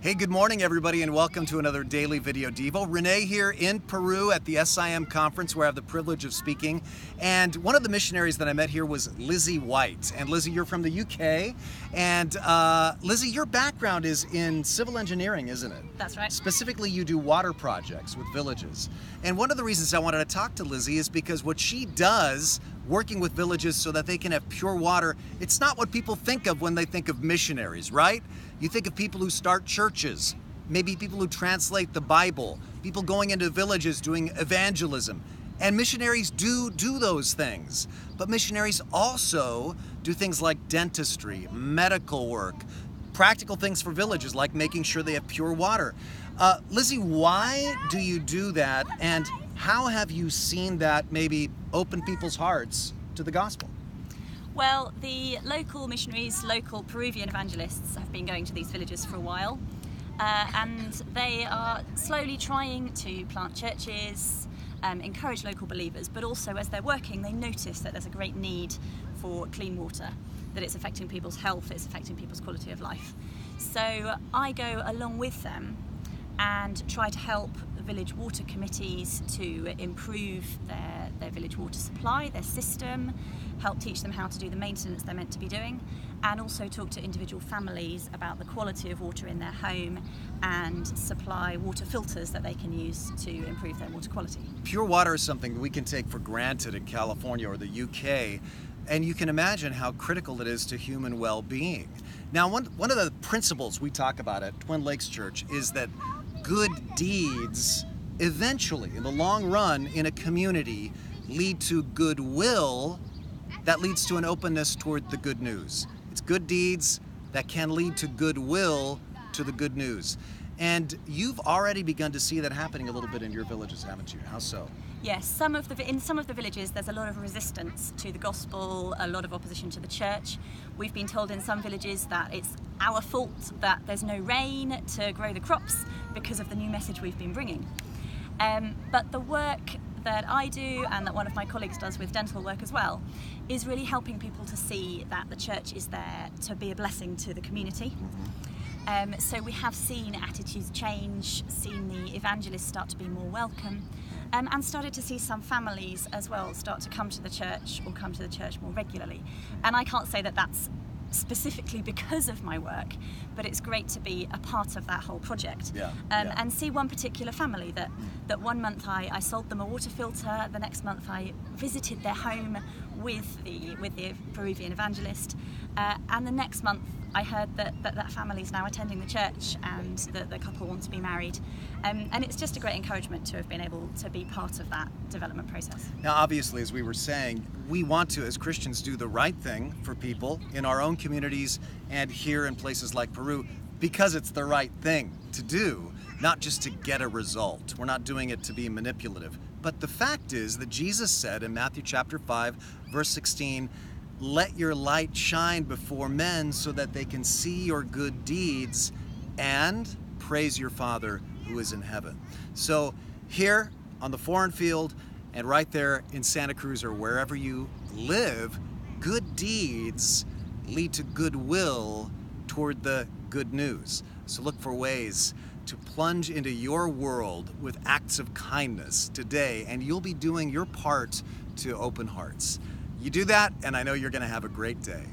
Hey, good morning, everybody, and welcome to another Daily Video Devo. Renee here in Peru at the SIM conference where I have the privilege of speaking. And one of the missionaries that I met here was Lizzie White. And Lizzie, you're from the UK. And Lizzie, your background is in civil engineering, isn't it? That's right. Specifically, you do water projects with villages. And one of the reasons I wanted to talk to Lizzie is because what she does working with villages so that they can have pure water, it's not what people think of when they think of missionaries, right? You think of people who start churches, maybe people who translate the Bible, people going into villages doing evangelism. And missionaries do those things. But missionaries also do things like dentistry, medical work, practical things for villages like making sure they have pure water. Lizzie, why do you do that, and how have you seen that maybe open people's hearts to the gospel? Well, the local missionaries, local Peruvian evangelists have been going to these villages for a while, and they are slowly trying to plant churches, encourage local believers, but also as they're working they notice that there's a great need for clean water, that it's affecting people's health, it's affecting people's quality of life. So I go along with them and try to help village water committees to improve their village water supply, their system, help teach them how to do the maintenance they're meant to be doing, and also talk to individual families about the quality of water in their home and supply water filters that they can use to improve their water quality. Pure water is something we can take for granted in California or the UK, and you can imagine how critical it is to human well-being. Now, one of the principles we talk about at Twin Lakes Church is that good deeds eventually, in the long run, in a community, lead to goodwill that leads to an openness toward the good news. It's good deeds that can lead to goodwill to the good news. And you've already begun to see that happening a little bit in your villages, haven't you? How so? Yes, in some of the villages there's a lot of resistance to the gospel, a lot of opposition to the church. We've been told in some villages that it's our fault that there's no rain to grow the crops because of the new message we've been bringing. But the work that I do and that one of my colleagues does with dental work as well is really helping people to see that the church is there to be a blessing to the community. So we have seen attitudes change, seen the evangelists start to be more welcome, and started to see some families as well start to come to the church or come to the church more regularly. And I can't say that that's specifically because of my work, but it's great to be a part of that whole project. And see one particular family that 1 month I sold them a water filter, the next month I visited their home with the Peruvian evangelist, and the next month I heard that family is now attending the church and that the couple want to be married. And it's just a great encouragement to have been able to be part of that development process. Now, obviously, as we were saying, we want to, as Christians, do the right thing for people in our own communities and here in places like Peru because it's the right thing to do, not just to get a result. We're not doing it to be manipulative. But the fact is that Jesus said in Matthew chapter 5, verse 16, "Let your light shine before men so that they can see your good deeds and praise your Father who is in heaven." So here on the foreign field and right there in Santa Cruz or wherever you live, good deeds lead to goodwill toward the good news. So look for ways to plunge into your world with acts of kindness today, and you'll be doing your part to open hearts. You do that, and I know you're going to have a great day.